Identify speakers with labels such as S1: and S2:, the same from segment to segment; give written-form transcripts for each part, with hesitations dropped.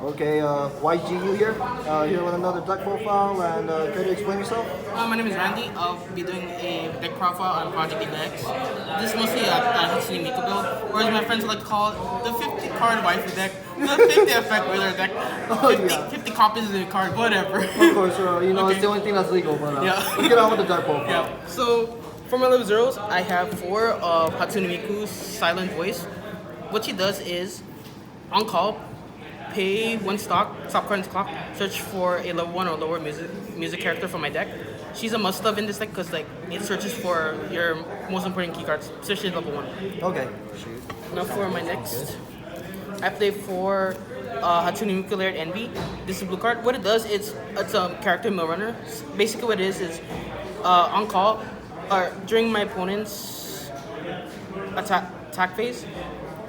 S1: Okay, YGU here. Here with another deck profile, and can you explain yourself?
S2: My name is Randy. I'll be doing a deck profile on Project Diva. This is mostly a Hatsune Miku build, or as my friends like to call it, the 50 card waifu deck, the 50 effect wizard deck, 50 copies of the card, whatever.
S1: Of course, it's the only thing that's legal, but let's get on with the deck profile.
S2: Yeah. So for my level zeros, I have 4 of Hatsune Miku's silent voice. What she does is, on call, pay 1 stock, top card in clock, search for a level 1 or lower music character from my deck. She's a must-have in this deck because it searches for your most important key cards, especially level 1.
S1: Okay.
S2: Now for my next, I play 4 Hatsune Miku Layered Envy. This is a blue card. What it does, it's a character mill runner. Basically what it is on call, or during my opponent's attack phase,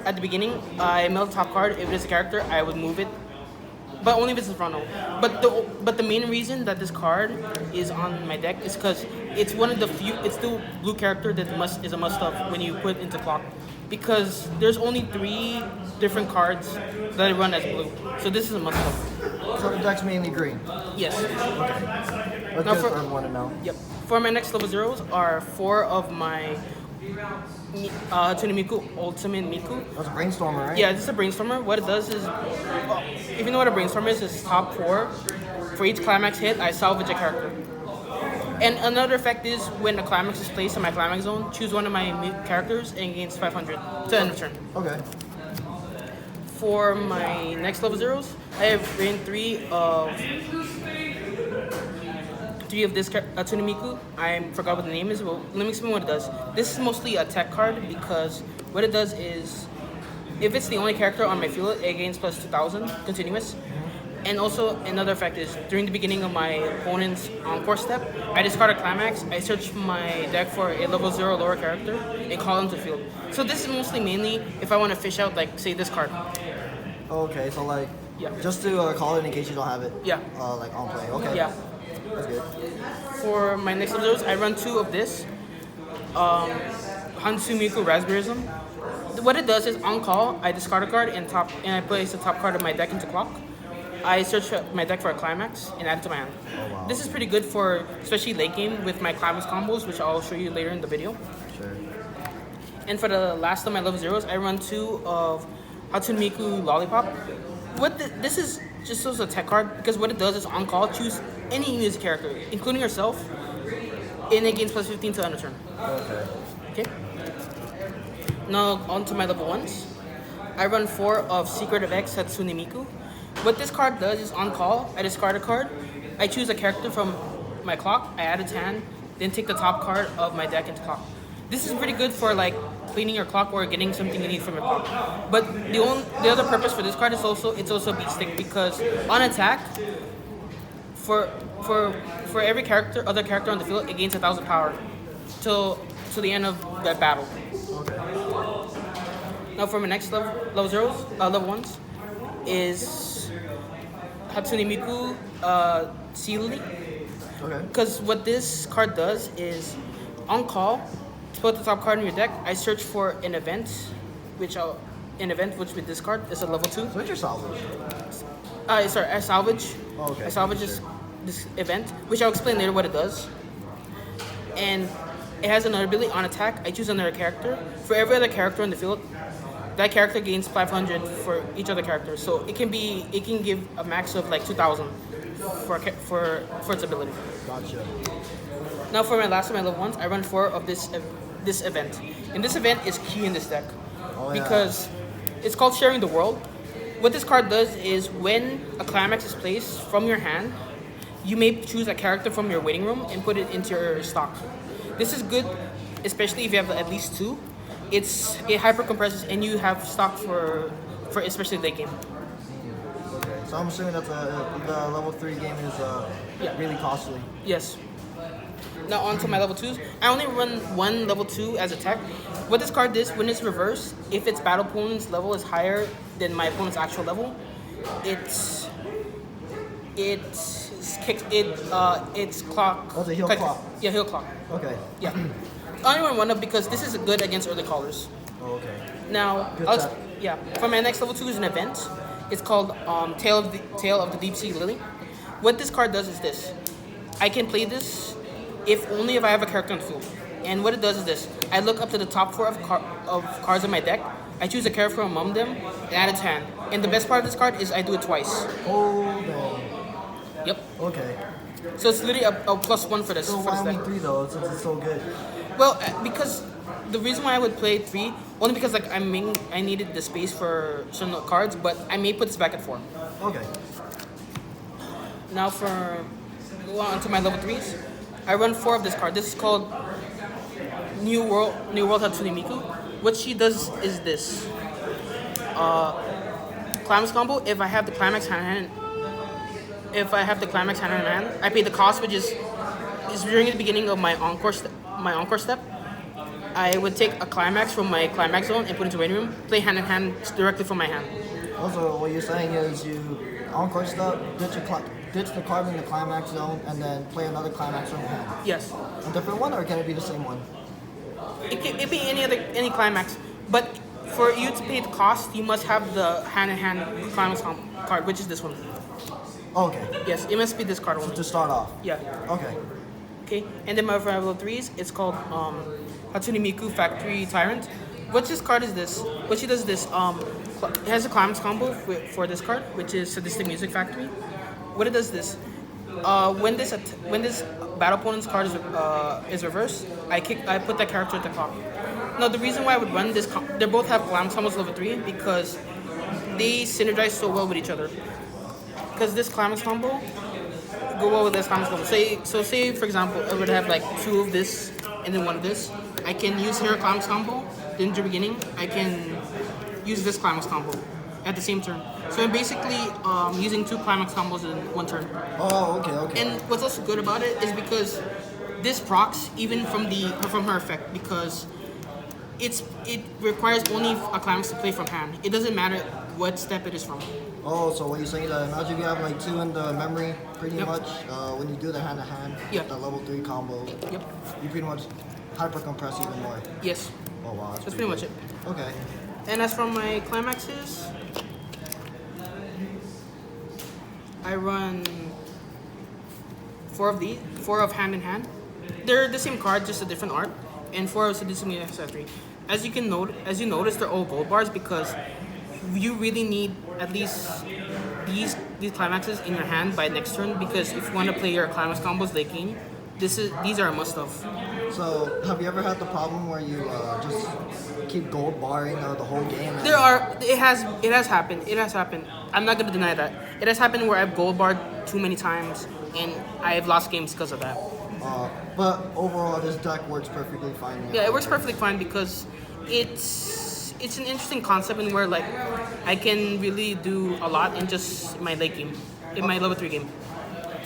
S2: at the beginning, I mill the top card. If it is a character, I would move it, but only if it's in front row. But the main reason that this card is on my deck is because it's one of the few. It's the blue character that is a must-have when you put it into clock, because there's only 3 different cards that I run as blue. So this is a must-have.
S1: So the deck's mainly green.
S2: Yes.
S1: Okay. Let's get everyone to know.
S2: Yep. For my next level zeros are 4 of my Hatsune Miku Ultimate Miku.
S1: That's a brainstormer, right?
S2: Yeah, this is a brainstormer. What it does is, if you know what a brainstormer is, it's top 4. For each climax hit, I salvage a character. And another effect is when a climax is placed in my climax zone, choose one of my characters and gains 500 to end of turn.
S1: Okay.
S2: For my next level zeros, I have ran 3 of this Hatsune Miku. I forgot what the name is. Well, let me explain what it does. This is mostly a tech card because what it does is, if it's the only character on my field, it gains plus 2,000 continuous. And also another effect is, during the beginning of my opponent's encore step, I discard a climax. I search my deck for a level 0 lower character and call him to field. So this is mostly mainly if I want to fish out, say this card.
S1: Okay, so just to call it in case you don't have it.
S2: Yeah.
S1: On play. Okay.
S2: Yeah.
S1: That's good.
S2: For my next level, I run 2 of this. Hatsune Miku Raspberryism. What it does is, on call, I discard a card and I place the top card of my deck into clock. I search my deck for a climax and add it to my hand.
S1: Oh, wow.
S2: This is pretty good for especially late game with my climax combos, which I'll show you later in the video.
S1: Sure.
S2: And for the last of my level zeros, I run 2 of Hatsune Miku Lollipop. This is just as a tech card, because what it does is, on call, choose any music character, including yourself, and it gains plus 15 to end of turn. Okay. Now on to my level 1s. I run 4 of Secret of X Hatsune Miku. What this card does is, on call, I discard a card, I choose a character from my clock, I add it to hand, then take the top card of my deck into clock. This is pretty good for cleaning your clock or getting something you need from your clock. But the other purpose for this card is also a beat stick, because on attack, for every other character on the field, it gains 1,000 power till the end of that battle.
S1: Okay.
S2: Now for my next level zeros, level 1s, is Hatsune Miku Sea Lily.
S1: Okay.
S2: Because what this card does is, on call, to put the top card in your deck, I search for an event, which with this card is a level 2.
S1: So what's your salvage?
S2: I salvage.
S1: Oh, okay.
S2: I salvage this event, which I'll explain later what it does. And it has another ability on attack. I choose another character. For every other character in the field, that character gains 500 for each other character. So it can give a max of 2,000 for its ability.
S1: Gotcha.
S2: Now for my last of my level 1s, I run 4 of this event. And this event is key in this deck, because it's called Sharing the World. What this card does is, when a climax is placed from your hand, you may choose a character from your waiting room and put it into your stock. This is good, especially if you have at least 2. It hyper compresses and you have stock for especially late game.
S1: Okay. So I'm assuming that the level 3 game is really costly.
S2: Yes. Now on to my level 2s. I only run 1 level 2 as a tech. What this card does, when it's reversed, if its battle opponent's level is higher than my opponent's actual level, it's clock.
S1: Oh, it's a heal clock.
S2: Yeah, heal clock.
S1: Okay.
S2: Yeah. I only run 1 up because this is good against early callers.
S1: Oh, okay.
S2: Now,
S1: Good tech.
S2: for my next level 2 is an event. It's called Tale of the Deep Sea Lily. What this card does is this: I can play this if I have a character on the field. And what it does is this: I look up to the top four of cards in my deck. I choose a character among them and add its hand. And the best part of this card is I do it twice.
S1: Oh, dang.
S2: Yep.
S1: Okay.
S2: So it's literally a +1 for this.
S1: So
S2: for
S1: why
S2: this
S1: only
S2: deck.
S1: 3 though, since it's so good?
S2: Well, because the reason why I would play 3 only because like I needed the space for certain cards, but I may put this back at 4.
S1: Okay.
S2: Now go on to my level 3s. I run 4 of this card. This is called New World Hatsune Miku. What she does is this. Climax combo. If I have the climax hand in hand, I pay the cost, which is during the beginning of my encore step. I would take a climax from my climax zone and put it into waiting room. Play hand in hand directly from my hand.
S1: Also, what you're saying is you encore step, ditch the card in the climax zone, and then play another climax from your hand.
S2: Yes.
S1: A different one, or can it be the same one?
S2: It can be any climax, but for you to pay the cost, you must have the hand in hand climax card, which is this one.
S1: Okay.
S2: Yes, it must be this card only.
S1: To start off.
S2: Yeah.
S1: Okay.
S2: Okay, and then my level 3s, it's called Hatsune Miku Factory Tyrant. What this card is this? What she does is this. It has a climax combo for this card, which is Sadistic Music Factory. What it does is this. When this battle opponent's card is reversed, I put that character at the top. Now the reason why I would run this, they both have climax combos level 3 because they synergize so well with each other. Because this climax combo go well with this climax combo. Say for example, I would have like 2 of this and then 1 of this. I can use her climax combo. Then in the beginning, I can use this climax combo at the same turn. So I'm basically using 2 climax combos in 1 turn.
S1: Oh, okay.
S2: And what's also good about it is because this procs even from her effect because it requires only a climax to play from hand. It doesn't matter what step it is from.
S1: Oh, so what you're saying is that imagine you have like 2 in the memory, pretty
S2: Yep.
S1: much. When you do the hand to hand,
S2: Yep.
S1: the level 3 combo,
S2: Yep.
S1: you pretty much hyper compress even more.
S2: Yes.
S1: Oh wow,
S2: That's pretty much it.
S1: Okay.
S2: And as for my climaxes, I run 4 of hand in hand. They're the same card, just a different art, and 4 of Sadistic Music Factory. As you notice, they're all gold bars because you really need at least these climaxes in your hand by next turn because if you want to play your climax combos late game, these are a must-have.
S1: So, have you ever had the problem where you just keep gold barring the whole game?
S2: It has happened. It has happened. I'm not gonna deny that. It has happened where I've gold barred too many times and I've lost games because of that.
S1: But overall, this deck works perfectly fine.
S2: Yeah, it works perfectly fine because it's an interesting concept in where like I can really do a lot in just my late game, in my level 3 game.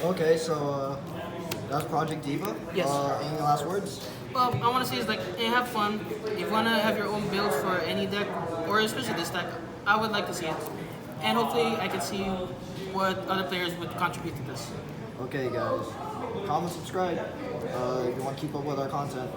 S1: Okay, so that's Project Diva.
S2: Yes.
S1: Any last words?
S2: Well, I want to say is like, hey, have fun. If you want to have your own build for any deck, or especially this deck, I would like to see it. And hopefully I can see what other players would contribute to this.
S1: Okay, guys. Comment, subscribe if you want to keep up with our content.